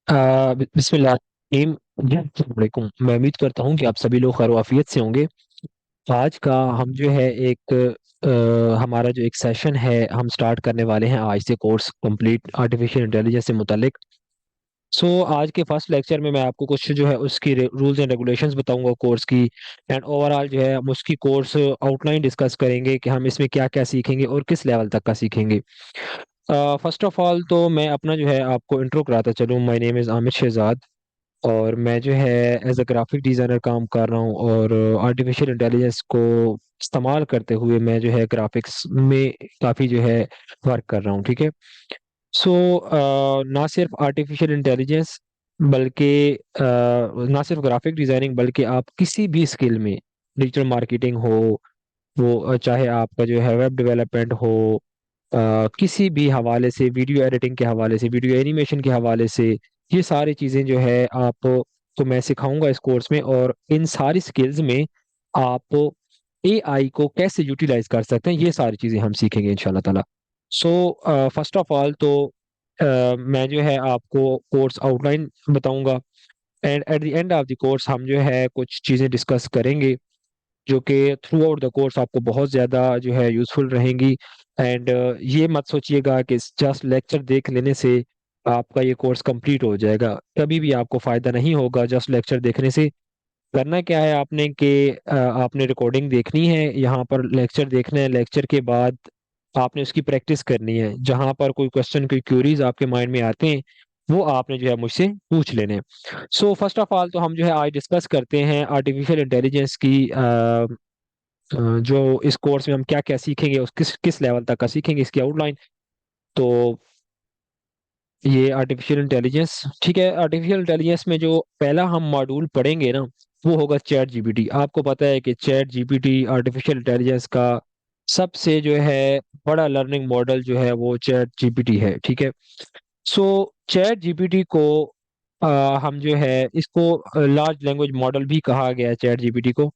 बिस्मिल्लाह team जी, अस्सलाम वालेकुम। मैं उम्मीद करता हूँ कि आप सभी लोग खैर वाफियत से होंगे। आज का हम जो है एक हमारा जो एक सेशन है हम स्टार्ट करने वाले हैं आज से कोर्स कंप्लीट आर्टिफिशियल इंटेलिजेंस से मुतालिक। आज के फर्स्ट लेक्चर में मैं आपको कुछ जो है उसकी रूल्स एंड रेगुलेशंस बताऊंगा कोर्स की। एंड ओवरऑल जो है हम उसकी कोर्स आउटलाइन डिस्कस करेंगे कि हम इसमें क्या क्या सीखेंगे और किस लेवल तक का सीखेंगे। फर्स्ट ऑफ ऑल तो मैं अपना जो है आपको इंट्रो कराता चलूँ। My name is Aamir Shahzad और मैं जो है एज अ ग्राफिक डिज़ाइनर काम कर रहा हूँ और आर्टिफिशियल इंटेलिजेंस को इस्तेमाल करते हुए मैं जो है ग्राफिक्स में काफ़ी जो है वर्क कर रहा हूँ। ठीक है। सो ना सिर्फ आर्टिफिशियल इंटेलिजेंस बल्कि ना सिर्फ ग्राफिक डिज़ाइनिंग बल्कि आप किसी भी स्किल में डिजिटल मार्केटिंग हो, वो चाहे आपका जो है वेब डेवलपमेंट हो, किसी भी हवाले से वीडियो एडिटिंग के हवाले से वीडियो एनिमेशन के हवाले से, ये सारी चीज़ें जो है आप तो मैं सिखाऊंगा इस कोर्स में। और इन सारी स्किल्स में आप एआई को कैसे यूटिलाइज कर सकते हैं ये सारी चीज़ें हम सीखेंगे इंशाल्लाह ताला। सो फर्स्ट ऑफ ऑल तो मैं जो है आपको कोर्स आउटलाइन बताऊंगा and at the end of the course हम जो है कुछ चीज़ें डिस्कस करेंगे जो कि थ्रू आउट द कोर्स आपको बहुत ज़्यादा जो है यूज़फुल रहेंगी। एंड ये मत सोचिएगा कि जस्ट लेक्चर देख लेने से आपका ये कोर्स कंप्लीट हो जाएगा। कभी भी आपको फ़ायदा नहीं होगा जस्ट लेक्चर देखने से। करना क्या है आपने कि आपने रिकॉर्डिंग देखनी है, यहाँ पर लेक्चर देखना है, लेक्चर के बाद आपने उसकी प्रैक्टिस करनी है। जहाँ पर कोई क्वेश्चन कोई क्यूरीज आपके माइंड में आते हैं वो आपने जो है मुझसे पूछ लेने हैं। फर्स्ट ऑफ ऑल तो हम जो है आज डिस्कस करते हैं आर्टिफिशियल इंटेलिजेंस की जो इस कोर्स में हम क्या क्या सीखेंगे, उस किस किस लेवल तक का सीखेंगे इसकी आउटलाइन। तो ये आर्टिफिशियल इंटेलिजेंस ठीक है। आर्टिफिशियल इंटेलिजेंस में जो पहला हम मॉड्यूल पढ़ेंगे ना वो होगा चैट जीपीटी। आपको पता है कि चैट जीपीटी आर्टिफिशियल इंटेलिजेंस का सबसे जो है बड़ा लर्निंग मॉडल जो है वो चैट जीपीटी है। ठीक है। सो चैट जीपीटी को हम जो है इसको लार्ज लैंग्वेज मॉडल भी कहा गया है। चैट जीपीटी को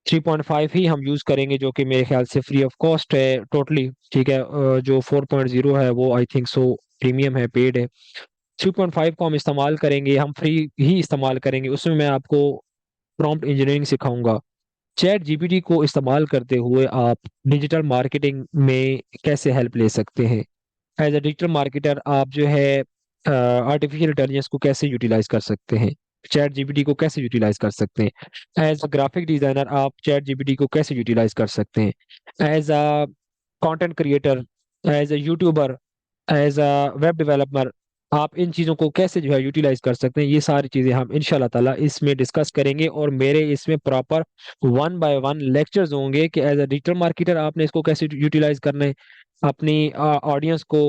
3.5 ही हम यूज करेंगे जो कि मेरे ख्याल से फ्री ऑफ कॉस्ट है टोटली। ठीक है। जो 4.0 है वो आई थिंक सो प्रीमियम है, पेड है। 3.5 को हम इस्तेमाल करेंगे, हम फ्री ही इस्तेमाल करेंगे। उसमें मैं आपको प्रॉम्प्ट इंजीनियरिंग सिखाऊंगा। चैट जीपीटी को इस्तेमाल करते हुए आप डिजिटल मार्केटिंग में कैसे हेल्प ले सकते हैं। एज अ डिजिटल मार्केटर आप जो है आर्टिफिशियल इंटेलिजेंस को कैसे यूटिलाइज कर सकते हैं, चैट जीपीटी को कैसे यूटिलाइज कर सकते हैं। एज अ ग्राफिक डिजाइनर आप चैट जीपीटी को कैसे यूटिलाइज कर सकते हैं। As a content creator, as a YouTuber, as a web developer आप इन चीज़ों को कैसे जो है यूटिलाइज कर सकते हैं। ये सारी चीज़ें हम इंशाल्लाह ताला इसमें डिस्कस करेंगे और मेरे इसमें proper one by one lectures होंगे कि एज अ डिजिटल मार्केटर आपने इसको कैसे यूटिलाइज करना है अपनी ऑडियंस को,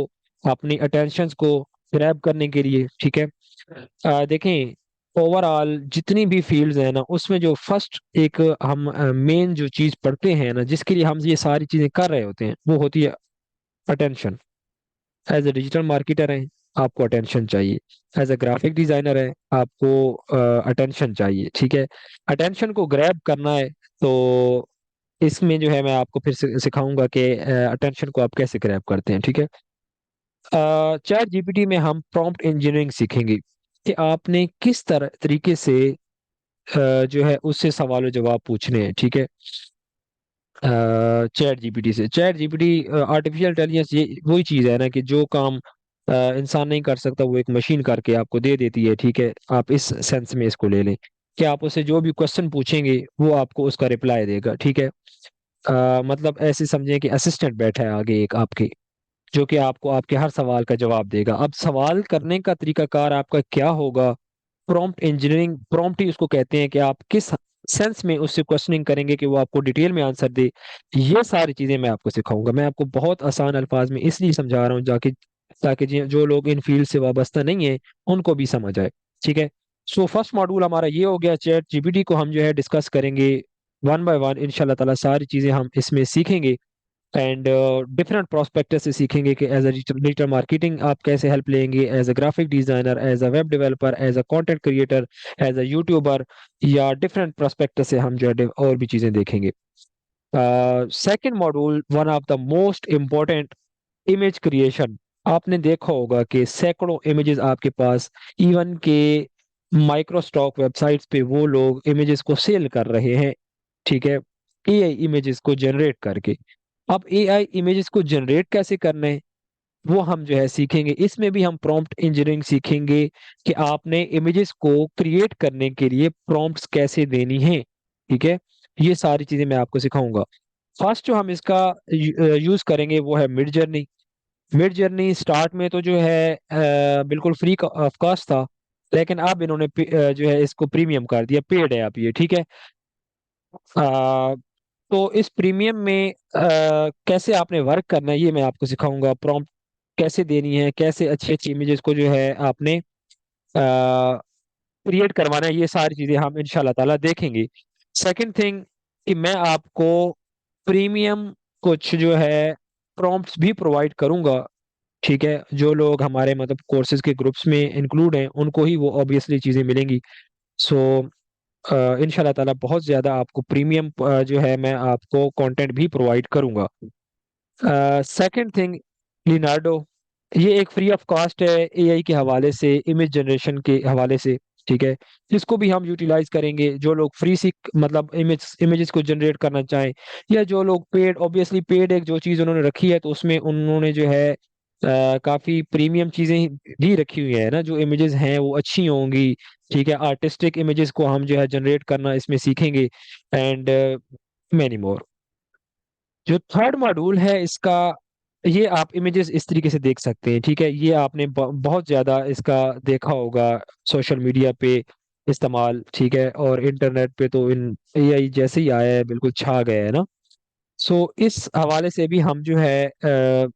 अपनी अटेंशन को ग्रैब करने के लिए। ठीक है। देखें ओवरऑल जितनी भी फील्ड्स हैं ना उसमें जो फर्स्ट एक हम मेन जो चीज़ पढ़ते हैं ना जिसके लिए हम ये सारी चीज़ें कर रहे होते हैं वो होती है attention. As a digital marketer है आपको अटेंशन चाहिए, एज ए ग्राफिक डिजाइनर है आपको अटेंशन चाहिए। ठीक है। अटेंशन को ग्रैब करना है तो इसमें जो है मैं आपको फिर से सिखाऊंगा कि अटेंशन को आप कैसे ग्रैब करते हैं। ठीक है। चैट जीपीटी में हम प्रॉम्प्ट इंजीनियरिंग सीखेंगे कि आपने किस तरह तरीके से जो है उससे सवाल जवाब पूछने हैं। ठीक है। चैट जीपीटी से चैट जीपीटी आर्टिफिशियल इंटेलिजेंस ये वही चीज है ना कि जो काम इंसान नहीं कर सकता वो एक मशीन करके आपको दे देती है। ठीक है। आप इस सेंस में इसको ले लें कि आप उससे जो भी क्वेश्चन पूछेंगे वो आपको उसका रिप्लाई देगा। ठीक है। मतलब ऐसे समझें कि असिस्टेंट बैठा है आगे एक आपके जो कि आपको आपके हर सवाल का जवाब देगा। अब सवाल करने का तरीकाकार आपका क्या होगा, प्रॉम्प्ट इंजीनियरिंग, प्रॉम्प्ट ही उसको कहते हैं कि आप किस सेंस में उससे क्वेश्चनिंग करेंगे कि वो आपको डिटेल में आंसर दे। ये सारी चीजें मैं आपको सिखाऊंगा। मैं आपको बहुत आसान अल्फाज में इसलिए समझा रहा हूँ जाके ताकि जो लोग इन फील्ड से वाबस्ता नहीं है उनको भी समझ आए। ठीक है। फर्स्ट मॉड्यूल हमारा ये हो गया। चैट जीपीटी को हम जो है डिस्कस करेंगे वन बाय वन इंशाल्लाह ताला। सारी चीजें हम इसमें सीखेंगे एंड डिफरेंट प्रोस्पेक्टस से सीखेंगे कि एज अ डिजिटल मार्केटिंग आप कैसे हेल्प लेंगे, as a graphic designer, as a web developer, as a content creator, as a YouTuber, या डिफरेंट प्रोस्पेक्टस से हम जो है और भी चीजें देखेंगे। Second module one of the most important, image creation. आपने देखा होगा कि सैकड़ों इमेजेस आपके पास, इवन के माइक्रोस्टॉक वेबसाइट्स पे वो लोग इमेजेस को सेल कर रहे हैं, ठीक है, एआई इमेजेस को जनरेट करके। अब एआई इमेजेस को जनरेट कैसे करना है वो हम जो है सीखेंगे। इसमें भी हम प्रॉम्प्ट इंजीनियरिंग सीखेंगे कि आपने इमेजेस को क्रिएट करने के लिए प्रॉम्प्ट्स कैसे देनी है, ठीक है। ये सारी चीजें मैं आपको सिखाऊंगा। फर्स्ट जो हम इसका यूज करेंगे वो है mid journey. Mid journey start में तो जो है बिल्कुल फ्री ऑफ कॉस्ट था, लेकिन अब इन्होंने जो है इसको प्रीमियम कर दिया, पेड है अब ये, ठीक है। तो इस प्रीमियम में कैसे आपने वर्क करना है ये मैं आपको सिखाऊंगा। प्रॉम्प्ट कैसे देनी है, कैसे अच्छी अच्छी इमेजेस को जो है आपने क्रिएट करवाना है, ये सारी चीजें हम इंशाल्लाह ताला देखेंगे। सेकंड थिंग कि मैं आपको प्रीमियम कुछ जो है प्रॉम्प्ट्स भी प्रोवाइड करूंगा, ठीक है। जो लोग हमारे मतलब कोर्सेज के ग्रुप्स में इंक्लूड हैं उनको ही वो ऑब्वियसली चीजें मिलेंगी। सो इंशाल्लाह ताला बहुत ज्यादा आपको प्रीमियम जो है मैं आपको कंटेंट भी प्रोवाइड करूंगा। सेकंड थिंग, लिनार्डो, ये एक फ्री ऑफ कॉस्ट है एआई के हवाले से, इमेज जनरेशन के हवाले से, ठीक है। इसको भी हम यूटिलाइज करेंगे। जो लोग फ्री से मतलब इमेजेस को जनरेट करना चाहें, या जो लोग पेड, ऑब्वियसली पेड एक जो चीज़ उन्होंने रखी है तो उसमें उन्होंने जो है काफ़ी प्रीमियम चीज़ें भी रखी हुई है ना, जो इमेजेस हैं वो अच्छी होंगी, ठीक है। आर्टिस्टिक इमेजेस को हम जो है जनरेट करना इसमें सीखेंगे, एंड मैनी मोर। जो थर्ड मॉड्यूल है इसका, ये आप इमेजेस इस तरीके से देख सकते हैं, ठीक है। ये आपने बहुत ज्यादा इसका देखा होगा सोशल मीडिया पे इस्तेमाल, ठीक है, और इंटरनेट पे तो इन एआई जैसे ही आया है बिल्कुल छा गया है ना। सो इस हवाले से भी हम जो है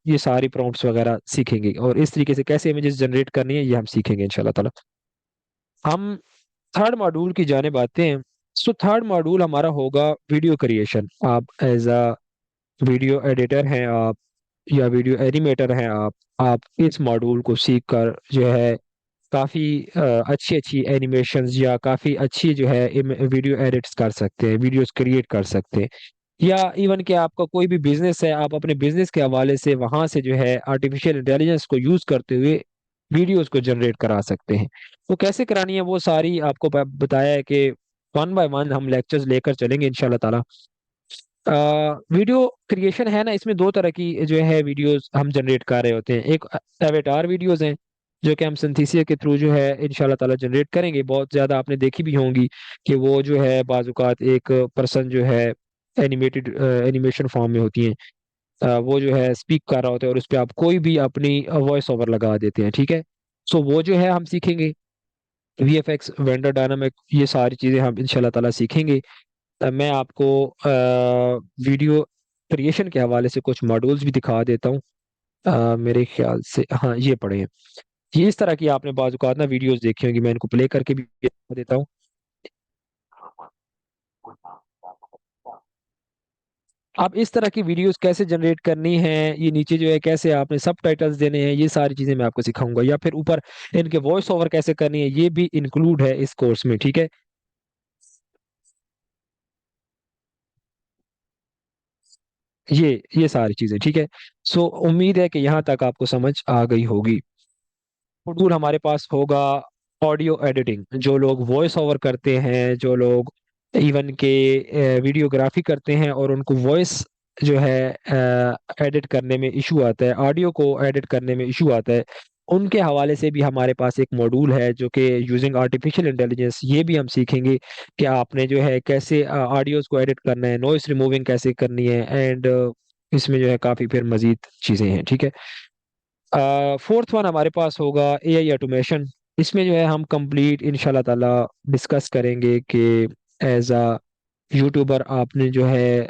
ये सारी प्रॉम्प्ट्स वगैरह सीखेंगे, और इस तरीके से कैसे इमेजेस जनरेट करनी है ये हम सीखेंगे इंशाल्लाह ताला। हम थर्ड मॉड्यूल की जानिब आते हैं। सो थर्ड मॉड्यूल हमारा होगा वीडियो क्रिएशन। आप एज अ वीडियो एडिटर हैं आप, या वीडियो एनिमेटर हैं आप इस मॉड्यूल को सीख कर जो है काफ़ी अच्छी अच्छी एनिमेशंस या काफ़ी अच्छी जो है वीडियो एडिट्स कर सकते हैं, वीडियोस क्रिएट कर सकते हैं। या इवन कि आपका कोई भी बिजनेस है, आप अपने बिजनेस के हवाले से वहां से जो है आर्टिफिशियल इंटेलिजेंस को यूज करते हुए वीडियोस को जनरेट करा सकते हैं। तो कैसे करानी है वो सारी आपको बताया है कि वन बाय वन हम लेक्चर्स लेकर चलेंगे इंशाल्लाह ताला। वीडियो क्रिएशन है ना, इसमें दो तरह की जो है वीडियोस हम जनरेट कर रहे होते हैं। एक एवेटार वीडियोस हैं जो कि हम सिंथेसिया के थ्रू जो है इंशाल्लाह ताला जनरेट करेंगे। बहुत ज्यादा आपने देखी भी होंगी कि वो जो है बाजुकात एक पर्सन जो है एनिमेटेड एनिमेशन फॉर्म में होती हैं, वो जो है स्पीक कर रहा होता है और उस पर आप कोई भी अपनी वॉइस ओवर लगा देते हैं, ठीक है। सो वो जो है हम सीखेंगे, वीएफएक्स, वेंडर डायनामिक, ये सारी चीजें हम इंशाल्लाह ताला सीखेंगे। मैं आपको वीडियो क्रिएशन के हवाले से कुछ मॉड्यूल्स भी दिखा देता हूँ। मेरे ख्याल से हाँ ये पढ़े हैं। ये इस तरह की आपने बाजुकात ना वीडियोस देखी होंगी, मैं इनको प्ले करके भी दिखा देता हूँ। आप इस तरह की वीडियोस कैसे जनरेट करनी है, ये नीचे जो है कैसे आपने सब टाइटल्स देने हैं, ये सारी चीजें मैं आपको सिखाऊंगा। या फिर ऊपर इनके वॉइस ओवर कैसे करनी है ये भी इंक्लूड है इस कोर्स में, ठीक है। ये सारी चीजें, ठीक है। सो उम्मीद है कि यहाँ तक आपको समझ आ गई होगी। टूल हमारे पास होगा ऑडियो एडिटिंग। जो लोग वॉइस ओवर करते हैं, जो लोग इवन के वीडियोग्राफी करते हैं और उनको वॉइस जो है एडिट करने में इशू आता है, ऑडियो को एडिट करने में इशू आता है, उनके हवाले से भी हमारे पास एक मॉड्यूल है जो कि यूजिंग आर्टिफिशियल इंटेलिजेंस, ये भी हम सीखेंगे कि आपने जो है कैसे ऑडियोज को एडिट करना है, नॉइस रिमूविंग कैसे करनी है, एंड इसमें जो है काफ़ी फिर मजीद चीज़ें हैं, ठीक है। फोर्थ वन हमारे पास होगा एआई ऑटोमेशन। इसमें जो है हम कंप्लीट इंशाल्लाह ताला डिस्कस करेंगे कि एज अ यूट्यूबर आपने जो है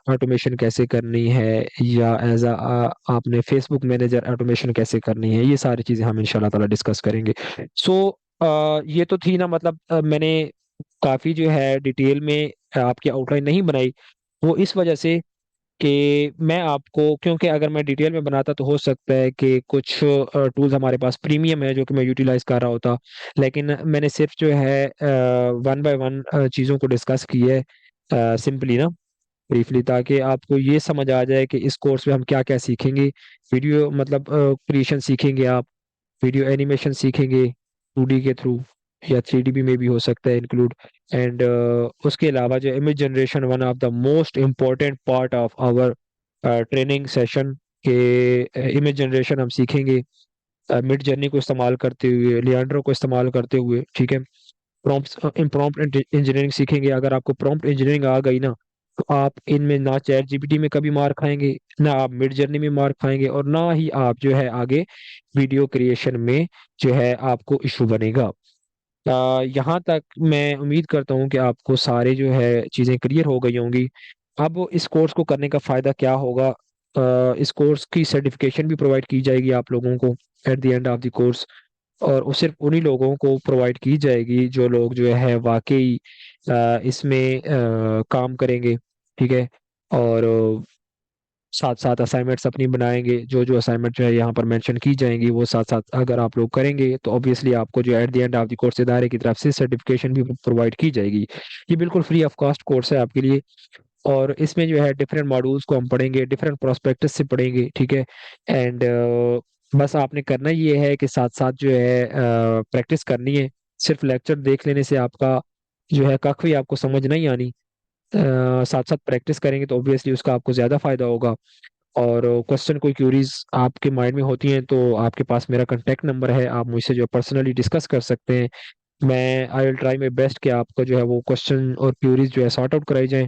ऑटोमेशन कैसे करनी है, या एज अ आपने फेसबुक मैनेजर ऑटोमेशन कैसे करनी है, ये सारी चीज़ें हम इंशाल्लाह ताला डिस्कस करेंगे। सो ये तो थी ना, मतलब मैंने काफ़ी जो है डिटेल में आपकी आउटलाइन नहीं बनाई, वो इस वजह से कि मैं आपको, क्योंकि अगर मैं डिटेल में बनाता तो हो सकता है कि कुछ टूल्स हमारे पास प्रीमियम है जो कि मैं यूटिलाइज कर रहा होता, लेकिन मैंने सिर्फ जो है वन बाय वन चीज़ों को डिस्कस की है सिंपली ना। ब्रीफली, ताकि आपको ये समझ आ जाए कि इस कोर्स में हम क्या क्या सीखेंगे। वीडियो मतलब क्रिएशन सीखेंगे आप, वीडियो एनिमेशन सीखेंगे 2D के थ्रू, या 3D भी में भी हो सकता है इंक्लूड। एंड उसके अलावा जो image generation, one of the most important part of our training session के, इमेज जनरेशन हम सीखेंगे मिड जर्नी को इस्तेमाल करते हुए, लियांड्रो को इस्तेमाल करते हुए, ठीक है। प्रॉम्प्ट इंजीनियरिंग सीखेंगे। अगर आपको प्रॉम्प्ट इंजीनियरिंग आ गई ना, तो आप इनमें ना चैट जीपीटी में कभी मार खाएंगे, ना आप मिड जर्नी में मार खाएंगे, और ना ही आप जो है आगे वीडियो क्रिएशन में जो है आपको इशू बनेगा। यहाँ तक मैं उम्मीद करता हूँ कि आपको सारे जो है चीज़ें क्लियर हो गई होंगी। अब इस कोर्स को करने का फ़ायदा क्या होगा? इस कोर्स की सर्टिफिकेशन भी प्रोवाइड की जाएगी आप लोगों को at the end of the course. और वो सिर्फ उन्हीं लोगों को प्रोवाइड की जाएगी जो लोग जो है वाकई इसमें काम करेंगे, ठीक है। और साथ साथ असाइनमेंट्स अपनी बनाएंगे, जो जो असाइनमेंट जो है यहाँ पर मेंशन की जाएंगी वो साथ साथ अगर आप लोग करेंगे तो ऑब्वियसली आपको जो at the end of the course इदारे की तरफ से सर्टिफिकेशन भी प्रोवाइड की जाएगी। ये बिल्कुल फ्री ऑफ कॉस्ट कोर्स है आपके लिए। और इसमें जो है डिफरेंट मॉड्यूल्स को हम पढ़ेंगे, डिफरेंट प्रोस्पेक्टस से पढ़ेंगे, ठीक है। एंड बस आपने करना ये है कि साथ साथ जो है प्रैक्टिस करनी है। सिर्फ लेक्चर देख लेने से आपका जो है कख भी आपको समझ नहीं आनी। साथ साथ प्रैक्टिस करेंगे तो ऑब्वियसली उसका आपको ज़्यादा फायदा होगा। और क्वेश्चन कोई क्यूरीज आपके माइंड में होती हैं तो आपके पास मेरा कांटेक्ट नंबर है, आप मुझसे जो पर्सनली डिस्कस कर सकते हैं। मैं I will try my best कि आपका जो है वो क्वेश्चन और क्यूरीज जो है सॉर्ट आउट कराई जाए।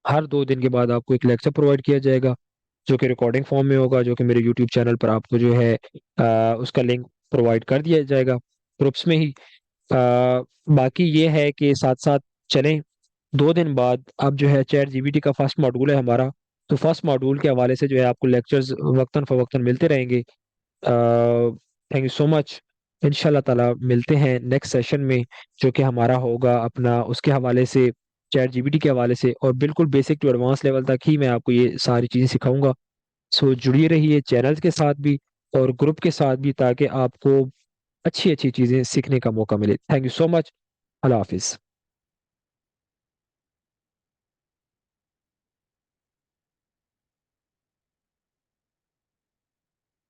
हर 2 दिन के बाद आपको एक लेक्चर प्रोवाइड किया जाएगा, जो कि रिकॉर्डिंग फॉर्म में होगा, जो कि मेरे यूट्यूब चैनल पर आपको जो है उसका लिंक प्रोवाइड कर दिया जाएगा ग्रुप्स में ही। बाकी ये है कि साथ साथ चलें। 2 दिन बाद अब जो है चैट जीपीटी का फर्स्ट मॉड्यूल है हमारा, तो फर्स्ट मॉड्यूल के हवाले से जो है आपको लेक्चर्स वक्तन फवक्तन मिलते रहेंगे। Thank you so much. इंशाल्लाह ताला मिलते हैं नेक्स्ट सेशन में, जो कि हमारा होगा अपना उसके हवाले से, चैट जीपीटी के हवाले से, और बिल्कुल बेसिक टू एडवांस लेवल तक ही मैं आपको ये सारी चीज़ें सिखाऊंगा। सो जुड़िए रहिए चैनल के साथ भी और ग्रुप के साथ भी, ताकि आपको अच्छी अच्छी चीज़ें सीखने का मौका मिले। Thank you so much. अल्लाह हाफिज़।